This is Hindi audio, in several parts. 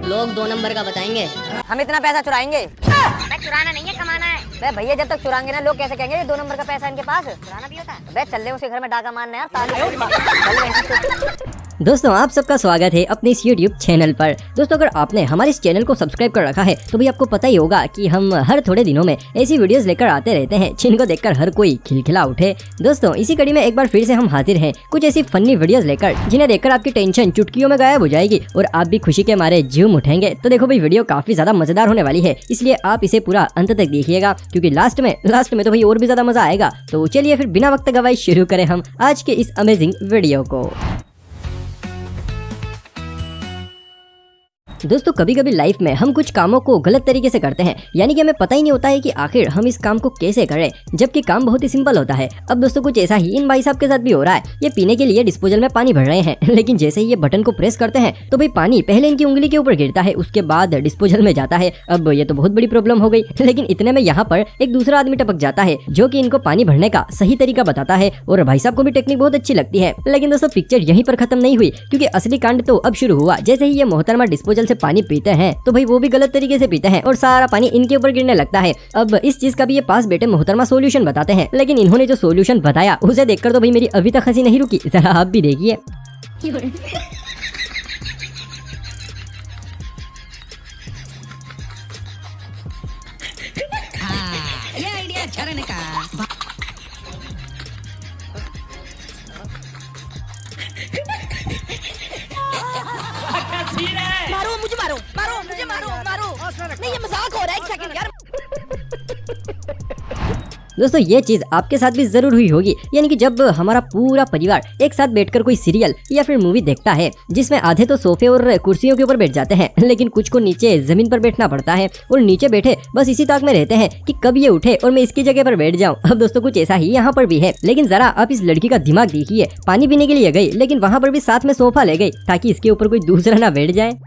लोग 2 नंबर का बताएंगे। हम इतना पैसा चुराएंगे। चुराना नहीं है, कमाना है। बे भैया जब तक चुराएंगे ना लोग कैसे कहेंगे ये 2 नंबर का पैसा इनके पास। चुराना भी होता है। बे चल ले उसे घर में डाका मारने यार। दोस्तों आप सबका स्वागत है अपने इस YouTube चैनल पर। दोस्तों अगर आपने हमारे इस चैनल को सब्सक्राइब कर रखा है तो भी आपको पता ही होगा कि हम हर थोड़े दिनों में ऐसी वीडियोस लेकर आते रहते हैं जिनको देखकर हर कोई खिलखिला उठे। दोस्तों इसी कड़ी में एक बार फिर से हम हाजिर हैं कुछ ऐसी फनी वीडियोस लेकर जिन्हें देखकर आपकी टेंशन चुटकियों में गायब हो जाएगी और आप भी खुशी के मारे झूम उठेंगे। तो देखो भाई वीडियो काफी ज्यादा मजेदार होने वाली है, इसलिए आप इसे पूरा अंत तक देखिएगा क्योंकि लास्ट में तो भाई और भी ज्यादा मजा आएगा। तो चलिए फिर बिना वक्त गवाए शुरू करें हम आज के इस अमेजिंग वीडियो को। दोस्तों कभी कभी लाइफ में हम कुछ कामों को गलत तरीके से करते हैं, यानी कि हमें पता ही नहीं होता है कि आखिर हम इस काम को कैसे करें, जबकि काम बहुत ही सिंपल होता है। अब दोस्तों कुछ ऐसा ही इन भाई साहब के साथ भी हो रहा है। ये पीने के लिए डिस्पोजल में पानी भर रहे हैं, लेकिन जैसे ही ये बटन को प्रेस करते हैं तो भाई पानी पहले इनकी उंगली के ऊपर गिरता है, उसके बाद डिस्पोजल में जाता है। अब ये तो बहुत बड़ी प्रॉब्लम हो गई, लेकिन इतने में यहाँ पर एक दूसरा आदमी टपक जाता है जो कि इनको पानी भरने का सही तरीका बताता है और भाई साहब को भी टेक्निक बहुत अच्छी लगती है। लेकिन दोस्तों पिक्चर यहीं पर खत्म नहीं हुई, क्योंकि असली कांड तो अब शुरू हुआ। जैसे ही ये मोहतरमा डिस्पोजल से पानी पीते हैं तो भाई वो भी गलत तरीके से पीते हैं और सारा पानी इनके ऊपर गिरने लगता है। अब इस चीज का भी ये पास बेटे मोहतरमा सॉल्यूशन बताते हैं, लेकिन इन्होंने जो सॉल्यूशन बताया उसे देखकर तो भाई मेरी अभी तक हंसी नहीं रुकी। जरा आप भी देखिए। ये आइडिया अच्छा रहने का। मारो नहीं ये मजाक हो रहा है। एक सेकंड यार। दोस्तों ये चीज आपके साथ भी जरूर हुई होगी, यानी कि जब हमारा पूरा परिवार एक साथ बैठकर कोई सीरियल या फिर मूवी देखता है जिसमें आधे तो सोफे और कुर्सियों के ऊपर बैठ जाते हैं, लेकिन कुछ को नीचे जमीन पर बैठना पड़ता है और नीचे बैठे बस इसी ताक में रहते हैं कि कब ये उठे और मैं इसकी जगह पर बैठ जाऊं। अब दोस्तों कुछ ऐसा ही यहाँ पर भी है, लेकिन जरा आप इस लड़की का दिमाग देखिए। पानी पीने के लिए गई, लेकिन वहाँ पर भी साथ में सोफा ले गई ताकि इसके ऊपर कोई दूसरा ना बैठ जाए।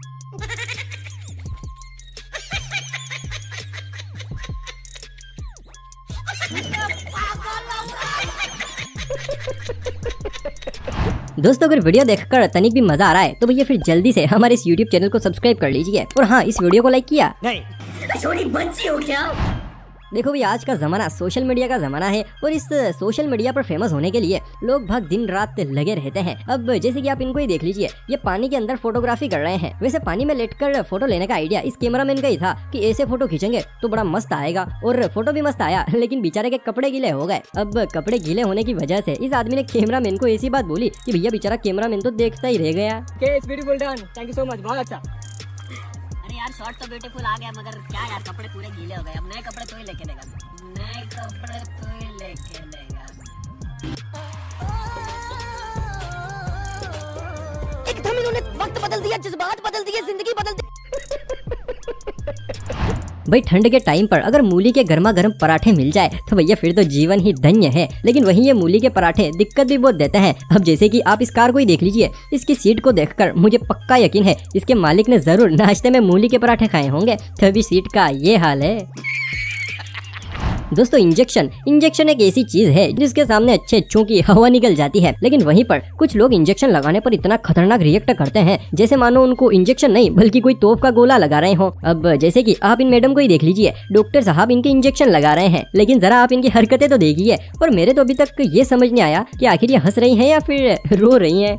दोस्तों अगर वीडियो देखकर तनिक भी मजा आ रहा है तो भैया फिर जल्दी से हमारे इस YouTube चैनल को सब्सक्राइब कर लीजिए और हाँ इस वीडियो को लाइक किया नहीं छोटी बच्ची हो क्या। देखो भाई आज का जमाना सोशल मीडिया का जमाना है और इस सोशल मीडिया पर फेमस होने के लिए लोग भाग दिन रात लगे रहते हैं। अब जैसे कि आप इनको ही देख लीजिए, ये पानी के अंदर फोटोग्राफी कर रहे हैं। वैसे पानी में लेटकर फोटो लेने का आइडिया इस कैमरामैन का ही था कि ऐसे फोटो खींचेंगे तो बड़ा मस्त आएगा, और फोटो भी मस्त आया, लेकिन बेचारे के कपड़े गीले हो गए। अब कपड़े गीले होने की वजह से इस आदमी ने कैमरामैन को ऐसी बात बोली कि भैया बेचारा कैमरामैन तो देखता ही रह गया। Beautiful done, thank you so much, बहुत अच्छा। अरे यार शॉट तो ब्यूटीफुल आ गया, मगर क्या यार कपड़े पूरे गीले हो गए। अब नए कपड़े तो ही लेके देगा, नए कपड़े तो ही लेके देगा। एकदम इन्होंने वक्त बदल दिया, जज्बात बदल दिए, जिंदगी बदल दी। भाई ठंड के टाइम पर अगर मूली के गर्मा गर्म पराठे मिल जाए तो भैया फिर तो जीवन ही धन्य है। लेकिन वहीं ये मूली के पराठे दिक्कत भी बहुत देते हैं। अब जैसे कि आप इस कार को ही देख लीजिए, इसकी सीट को देखकर मुझे पक्का यकीन है इसके मालिक ने जरूर नाश्ते में मूली के पराठे खाए होंगे, तभी सीट का ये हाल है। दोस्तों इंजेक्शन एक ऐसी चीज है जिसके सामने अच्छों की हवा निकल जाती है, लेकिन वहीं पर कुछ लोग इंजेक्शन लगाने पर इतना खतरनाक रिएक्ट करते हैं जैसे मानो उनको इंजेक्शन नहीं बल्कि कोई तोप का गोला लगा रहे हो। अब जैसे कि आप इन मैडम को ही देख लीजिए, डॉक्टर साहब इनके इंजेक्शन लगा रहे हैं, लेकिन जरा आप इनकी हरकतें तो देखिए। और मेरे तो अभी तक ये समझ नहीं आया कि आखिर ये हंस रही है या फिर रो रही है।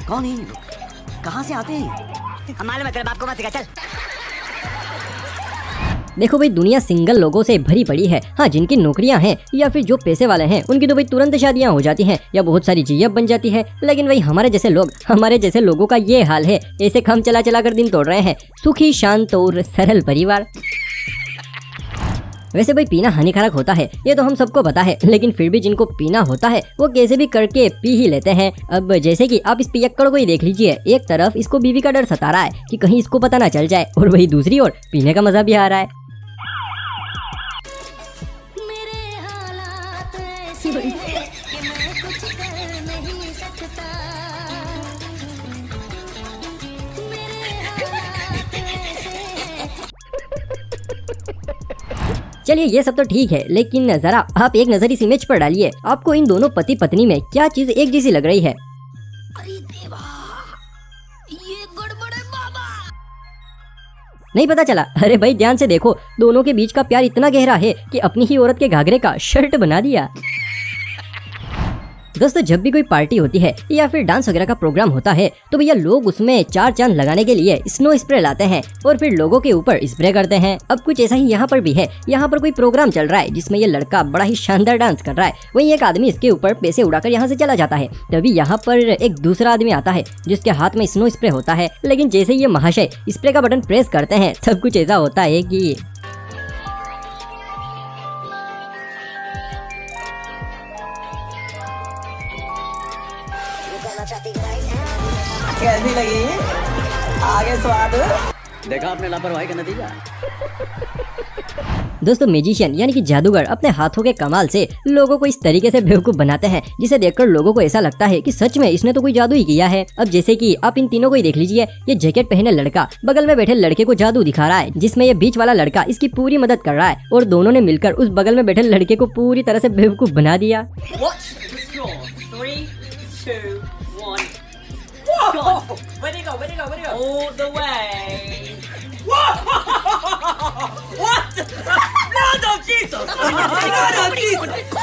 कौन है ये लोग, कहाँ से आते हैं? हम मालूम है, तेरे बाप को मत सिखा, चल। देखो भाई दुनिया सिंगल लोगों से भरी पड़ी है। हाँ जिनकी नौकरियां हैं या फिर जो पैसे वाले हैं उनकी तो भाई तुरंत शादियां हो जाती हैं या बहुत सारी जीएफ बन जाती है, लेकिन भाई हमारे जैसे लोगों का ये हाल है। ऐसे काम चला चला कर दिन तोड़ रहे हैं। सुखी शांत और सरल परिवार। वैसे भाई पीना हानिकारक होता है ये तो हम सबको पता है, लेकिन फिर भी जिनको पीना होता है वो कैसे भी करके पी ही लेते हैं। अब जैसे कि आप इस पियक्कड़ को ही देख लीजिए, एक तरफ इसको बीवी का डर सता रहा है कि कहीं इसको पता ना चल जाए, और वही दूसरी ओर पीने का मजा भी आ रहा है। चलिए ये सब तो ठीक है, लेकिन जरा आप एक नजर इस इमेज पर डालिए, आपको इन दोनों पति पत्नी में क्या चीज एक जैसी लग रही है? अरे देवा, ये गड़बड़ है बाबा। नहीं पता चला? अरे भाई ध्यान से देखो, दोनों के बीच का प्यार इतना गहरा है कि अपनी ही औरत के घाघरे का शर्ट बना दिया। दोस्तों जब भी कोई पार्टी होती है या फिर डांस वगैरह का प्रोग्राम होता है तो भैया लोग उसमें चार चांद लगाने के लिए स्नो स्प्रे लाते हैं और फिर लोगों के ऊपर स्प्रे करते हैं। अब कुछ ऐसा ही यहाँ पर भी है। यहाँ पर कोई प्रोग्राम चल रहा है जिसमें ये लड़का बड़ा ही शानदार डांस कर रहा है, वहीं एक आदमी इसके ऊपर पैसे उड़ाकर यहाँ से चला जाता है। तभी यहाँ पर एक दूसरा आदमी आता है जिसके हाथ में स्नो स्प्रे होता है, लेकिन जैसे ये महाशय स्प्रे का बटन प्रेस करते हैं तब कुछ ऐसा होता है कि कैसी लगी? आगे स्वाद देखा आपने लापरवाही का नतीजा। दोस्तों मैजिशियन यानी कि जादूगर अपने हाथों के कमाल से लोगों को इस तरीके से बेवकूफ बनाते हैं जिसे देखकर लोगों को ऐसा लगता है कि सच में इसने तो कोई जादू ही किया है। अब जैसे कि आप इन तीनों को ही देख लीजिए, ये जैकेट पहने लड़का बगल में बैठे लड़के को जादू दिखा रहा है, जिसमें ये बीच वाला लड़का इसकी पूरी मदद कर रहा है और दोनों ने मिलकर उस बगल में बैठे लड़के को पूरी तरह से बेवकूफ बना दिया। Where'd he go? Where'd he go? Where'd he go? All the way. What? What? Blood of Jesus! Blood of Jesus!